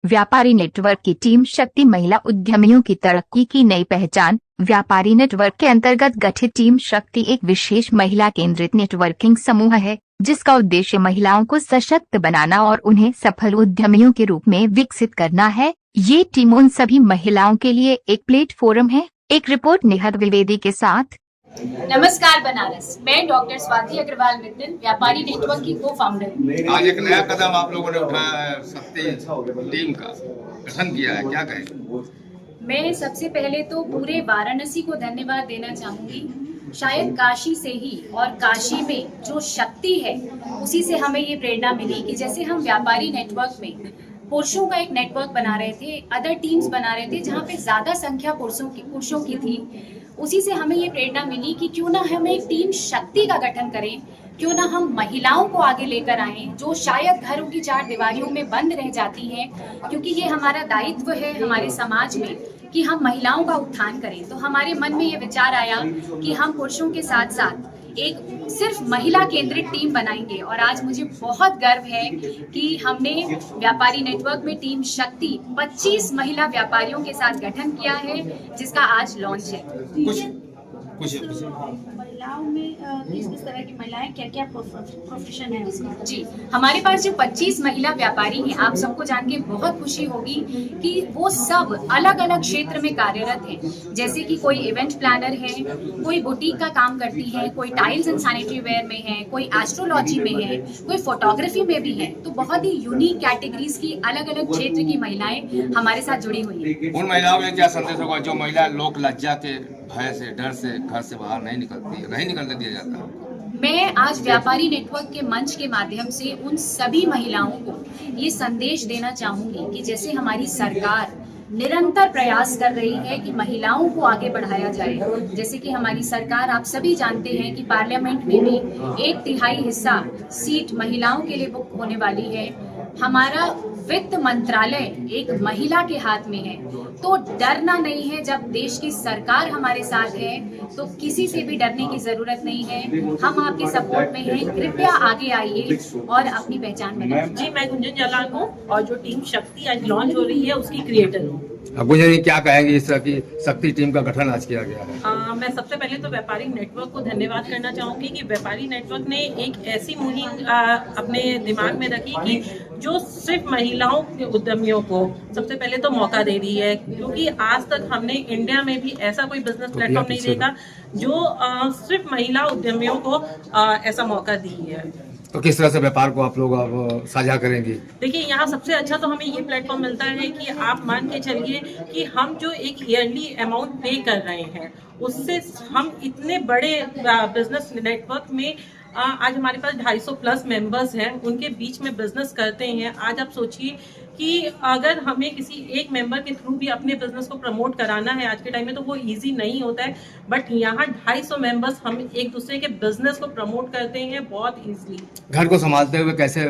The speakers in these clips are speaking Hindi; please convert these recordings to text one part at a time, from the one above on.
व्यापारी नेटवर्क की टीम शक्ति महिला उद्यमियों की तरक्की की नई पहचान। व्यापारी नेटवर्क के अंतर्गत गठित टीम शक्ति एक विशेष महिला केंद्रित नेटवर्किंग समूह है जिसका उद्देश्य महिलाओं को सशक्त बनाना और उन्हें सफल उद्यमियों के रूप में विकसित करना है। ये टीम उन सभी महिलाओं के लिए एक प्लेटफॉर्म है। एक रिपोर्ट निहद द्विवेदी के साथ। नमस्कार बनारस, मैं डॉक्टर स्वाति अग्रवाल नितिन, व्यापारी नेटवर्क की को फाउंडर। आज एक नया कदम आप लोगों ने उठाया है, शक्ति टीम का गठन किया है, क्या कहें? मैं सबसे पहले तो पूरे वाराणसी को धन्यवाद देना चाहूंगी। शायद काशी से ही, और काशी में जो शक्ति है उसी से हमें ये प्रेरणा मिली कि जैसे हम व्यापारी नेटवर्क में पुरुषों का एक नेटवर्क बना रहे थे, अदर टीम्स बना रहे थे जहाँ पे ज्यादा संख्या पुरुषों की थी, उसी से हमें ये प्रेरणा मिली कि क्यों ना हम एक टीम शक्ति का गठन करें, क्यों ना हम महिलाओं को आगे लेकर आएं जो शायद घरों की चार दीवारियों में बंद रह जाती हैं, क्योंकि ये हमारा दायित्व है हमारे समाज में कि हम महिलाओं का उत्थान करें। तो हमारे मन में ये विचार आया कि हम पुरुषों के साथ साथ एक सिर्फ महिला केंद्रित टीम बनाएंगे, और आज मुझे बहुत गर्व है कि हमने व्यापारी नेटवर्क में टीम शक्ति 25 महिला व्यापारियों के साथ गठन किया है जिसका आज लॉन्च है। कुछ महिलाओं में किस तरह की महिलाएं, क्या क्या प्रोफेशन है उसका? जी, हमारे पास जो 25 महिला व्यापारी हैं, आप सबको जान के बहुत खुशी होगी कि वो सब अलग अलग क्षेत्र में कार्यरत हैं। जैसे कि कोई इवेंट प्लानर है, कोई बुटीक का काम करती है, कोई टाइल्स एंड सैनिटरी वेयर में है, कोई एस्ट्रोलॉजी में है, कोई फोटोग्राफी में भी है। तो बहुत ही यूनिक कैटेगरीज की अलग अलग क्षेत्र की महिलाएं हमारे साथ जुड़ी हुई हैं। उन महिलाओं में क्या संदेश होगा जो महिला लोक लज्जा के भय से, डर से घर से बाहर नहीं निकलती, नहीं निकलने दिया जाता? मैं आज व्यापारी नेटवर्क के मंच के माध्यम से उन सभी महिलाओं को ये संदेश देना चाहूंगी कि जैसे हमारी सरकार निरंतर प्रयास कर रही है कि महिलाओं को आगे बढ़ाया जाए, जैसे कि हमारी सरकार, आप सभी जानते हैं कि पार्लियामेंट में भी 1/3 हिस्सा सीट महिलाओं के लिए बुक होने वाली है। हमारा वित्त मंत्रालय एक महिला के हाथ में है, तो डरना नहीं है। जब देश की सरकार हमारे साथ है तो किसी से भी डरने की जरूरत नहीं है। हम आपके सपोर्ट में हैं, कृपया आगे आइए और अपनी पहचान बनाइए। जी, मैं गुंजन जालान हूँ और जो टीम शक्ति आज लॉन्च हो रही है उसकी क्रिएटर हूँ। गुंजन जी, क्या कहेंगे इस तरह की शक्ति टीम का गठन आज किया गया है? मैं सबसे पहले तो व्यापारी नेटवर्क को धन्यवाद करना चाहूँगी कि व्यापारी नेटवर्क ने एक ऐसी मुहिम अपने दिमाग में रखी कि जो सिर्फ महिलाओं के उद्यमियों को सबसे पहले तो मौका दे रही है, क्योंकि आज तक हमने इंडिया में भी ऐसा कोई बिजनेस प्लेटफॉर्म नहीं देखा जो सिर्फ महिला उद्यमियों को ऐसा मौका दी है। तो किस तरह से व्यापार को आप लोग साझा करेंगे? देखिए, यहाँ सबसे अच्छा तो हमें ये प्लेटफॉर्म मिलता है कि आप मान के चलिए कि हम जो एक ईयरली अमाउंट पे कर रहे हैं उससे हम इतने बड़े बिजनेस नेटवर्क में आज हमारे पास 250 प्लस मेंबर्स हैं, उनके बीच में बिजनेस करते हैं। आज आप सोचिए कि अगर हमें किसी एक मेंबर के थ्रू भी अपने बिजनेस को प्रमोट कराना है आज के टाइम में तो वो इजी नहीं होता है, बट यहाँ 250 मेंबर्स हम एक दूसरे के बिजनेस को प्रमोट करते हैं बहुत इजीली। घर को संभालते हुए कैसे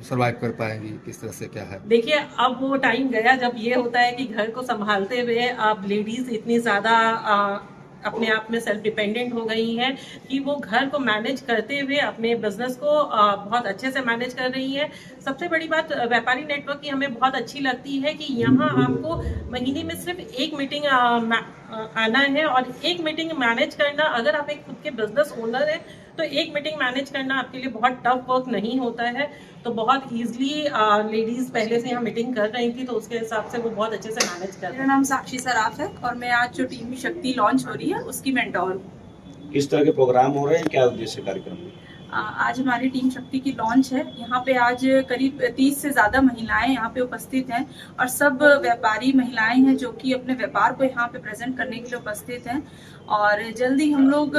सरवाइव कर पाएंगी, किस तरह से, क्या है? देखिए, अब वो टाइम गया जब ये होता है कि घर को संभालते हुए अब लेडीज इतनी ज्यादा अपने आप में सेल्फ डिपेंडेंट हो गई हैं कि वो घर को मैनेज करते हुए अपने बिजनेस को बहुत अच्छे से मैनेज कर रही हैं। सबसे बड़ी बात व्यापारी नेटवर्क की हमें बहुत अच्छी लगती है कि यहाँ आपको महीने में सिर्फ एक मीटिंग आना है, और एक मीटिंग मैनेज करना, अगर आप एक खुद के बिजनेस ओनर हैं तो एक मीटिंग मैनेज करना आपके लिए बहुत टफ वर्क नहीं होता है। तो बहुत ईजिली लेडीज पहले से यहाँ मीटिंग कर रही थी तो उसके हिसाब से वो बहुत अच्छे से मैनेज कर रही हैं। मेरा नाम साक्षी सराफ है और मैं आज जो टीम शक्ति लॉन्च हो रही है उसकी मेंटोर हूँ। किस तरह के प्रोग्राम हो रहे हैं, क्या उद्देश्य कार्यक्रम में? आज हमारी टीम शक्ति की लॉन्च है। यहाँ पे आज करीब 30 से ज़्यादा महिलाएं यहाँ पे उपस्थित हैं और सब व्यापारी महिलाएं हैं जो कि अपने व्यापार को यहाँ पे प्रेजेंट करने के लिए उपस्थित हैं। और जल्दी हम लोग,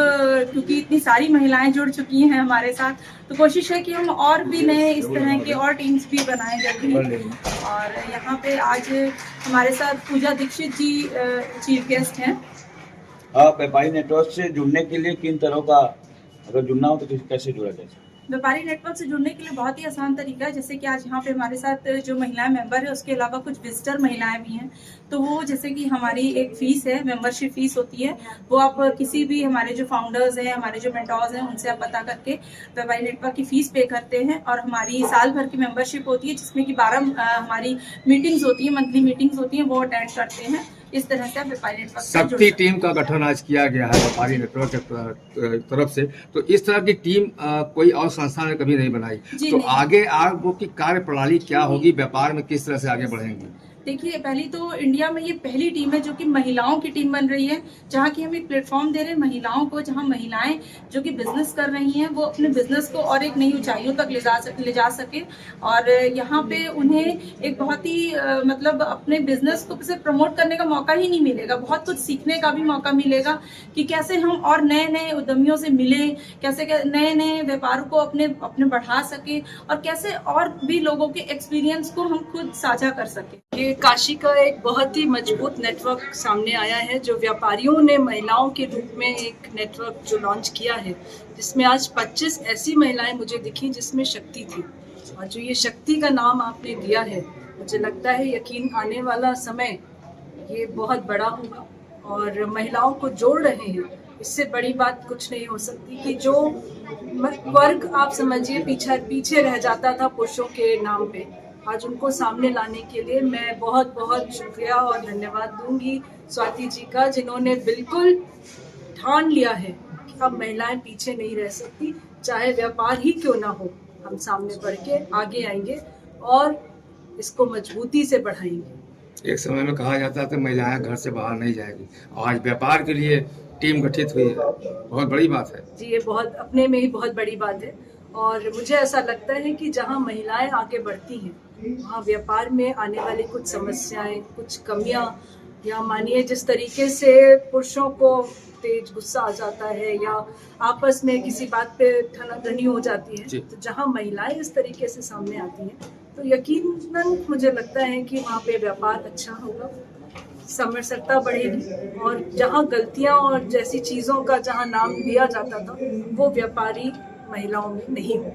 क्योंकि इतनी सारी महिलाएं जुड़ चुकी हैं हमारे साथ, तो कोशिश है कि हम और भी नए इस तरह के और टीम्स भी बनाएं जल्दी। और यहाँ पे आज हमारे साथ पूजा दीक्षित जी चीफ गेस्ट हैं। व्यापारी नेटवर्क से जुड़ने के लिए किन तरह का, अगर जुड़ना हो तो कैसे जुड़ा जाए? व्यापारी नेटवर्क से जुड़ने के लिए बहुत ही आसान तरीका है। जैसे कि आज यहाँ पे हमारे साथ जो महिलाएं मेंबर है, उसके अलावा कुछ विजिटर महिलाएं भी हैं। तो वो जैसे कि हमारी एक फीस है, मेंबरशिप फीस होती है, वो आप किसी भी हमारे जो फाउंडर्स हैं, हमारे जो मेंटोर्स हैं, उनसे आप पता करके व्यापारी नेटवर्क की फीस पे करते हैं। और हमारी साल भर की मेंबरशिप होती है, जिसमें कि 12 हमारी मीटिंग्स होती हैं, मंथली मीटिंग्स होती हैं, वो अटेंड करते हैं। इस तरह से आप व्यापारी नेटवर्क से जुड़ शक्ति सकते हैं। टीम का गठन आज किया गया है व्यापारी नेटवर्क के तरफ से। तो इस तरह की टीम कोई और संस्था ने कभी नहीं बनाई। जी तो नहीं। आगे वो की कार्य प्रणाली क्या होगी, व्यापार में किस तरह से आगे बढ़ेंगे? देखिए, पहली तो इंडिया में ये पहली टीम है जो कि महिलाओं की टीम बन रही है, जहाँ की हम एक प्लेटफॉर्म दे रहे हैं महिलाओं को, जहाँ महिलाएं जो कि बिजनेस कर रही हैं वो अपने बिजनेस को और एक नई ऊंचाइयों तक ले जा सके। और यहाँ पे उन्हें एक बहुत ही मतलब अपने बिजनेस को सिर्फ प्रमोट करने का मौका ही नहीं मिलेगा, बहुत कुछ सीखने का भी मौका मिलेगा कि कैसे हम और नए नए उद्यमियों से मिले, कैसे नए नए व्यापारों को अपने बढ़ा सके, और कैसे और भी लोगों के एक्सपीरियंस को हम खुद साझा कर सके। ये काशी का एक बहुत ही मजबूत नेटवर्क सामने आया है, जो व्यापारियों ने महिलाओं के रूप में एक नेटवर्क जो लॉन्च किया है, जिसमें आज 25 ऐसी महिलाएं मुझे दिखी जिसमें शक्ति थी। और जो ये शक्ति का नाम आपने दिया है, मुझे लगता है यकीन आने वाला समय ये बहुत बड़ा होगा और महिलाओं को जोड़ रहे हैं। इससे बड़ी बात कुछ नहीं हो सकती कि जो वर्ग आप समझिए पीछे रह जाता था पुरुषों के नाम पे, आज उनको सामने लाने के लिए मैं बहुत बहुत शुक्रिया और धन्यवाद दूंगी स्वाति जी का, जिन्होंने बिल्कुल ठान लिया है कि अब महिलाएं पीछे नहीं रह सकती, चाहे व्यापार ही क्यों ना हो, हम सामने बढ़ के आगे आएंगे और इसको मजबूती से बढ़ाएंगे। एक समय में कहा जाता था कि महिलाएं घर से बाहर नहीं जाएगी, आज व्यापार के लिए टीम गठित हुई है, बहुत बड़ी बात है जी। ये बहुत अपने में ही बहुत बड़ी बात है और मुझे ऐसा लगता है कि जहाँ महिलाएं आगे बढ़ती हैं, वहाँ व्यापार में आने वाली कुछ समस्याएं, कुछ कमियां, या मानिए जिस तरीके से पुरुषों को तेज गुस्सा आ जाता है या आपस में किसी बात पे ठनाठनी हो जाती है, तो जहाँ महिलाएं इस तरीके से सामने आती हैं, तो यकीनन मुझे लगता है कि वहाँ पे व्यापार अच्छा होगा, समरसता बढ़ेगी और जहाँ गलतियाँ और जैसी चीज़ों का जहाँ नाम लिया जाता था, वो व्यापारी महिलाओं में नहीं होगा।